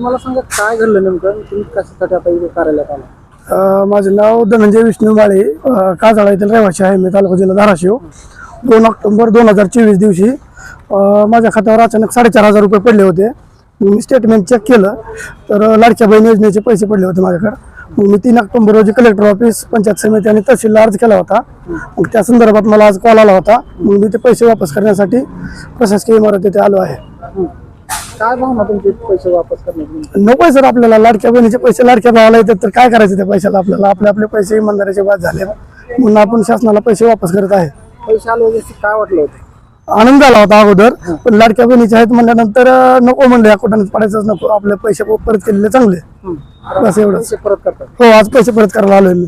मला सांगा काय घडलं नेमकं, तुम्ही कशासाठी आता इथे कार्यालयात आला? माझे नाव धनंजय विष्णू माळे, काजळा येथील रहिवासी आहे मी, तालुका जिल्हा धाराशिव. 2 ऑक्टोबर 2024 दिवशी माझ्या खात्यावर अचानक 4,500 रुपये पडले होते. मी स्टेटमेंट चेक केलं तर लाडक्या बहीण योजनेचे पैसे पडले होते माझ्याकडे. मग मी 3 ऑक्टोबर रोजी कलेक्टर ऑफिस, पंचायत समिती आणि तहसीलला अर्ज केला होता. मग त्या संदर्भात मला आज कॉल आला होता. मग मी ते पैसे वापस करण्यासाठी प्रशासकीय इमारत येथे आलो आहे. काय भावना तुमचे पैसे वापस करण्याची? नको सर, आपल्याला लाडक्या बहिणीचे पैसे लाडक्या भावाला येतात तर काय करायचं त्या पैशाला? आपल्याला आपले पैसे इमानदारीचे बाद झाले म्हणून आपण शासनाला पैसे वापस करत आहे. पैसे आले वगैरे काय वाटलं होतं? आनंद झाला होता अगोदर, पण लाडक्या बहिणीचे आहेत म्हणल्यानंतर नको म्हणलं, या कुठं पडायचंच नको, आपले पैसे परत केलेले चांगले. बस एवढंच. पैसे परत करतात? हो, आज पैसे परत करायला आलोय मी.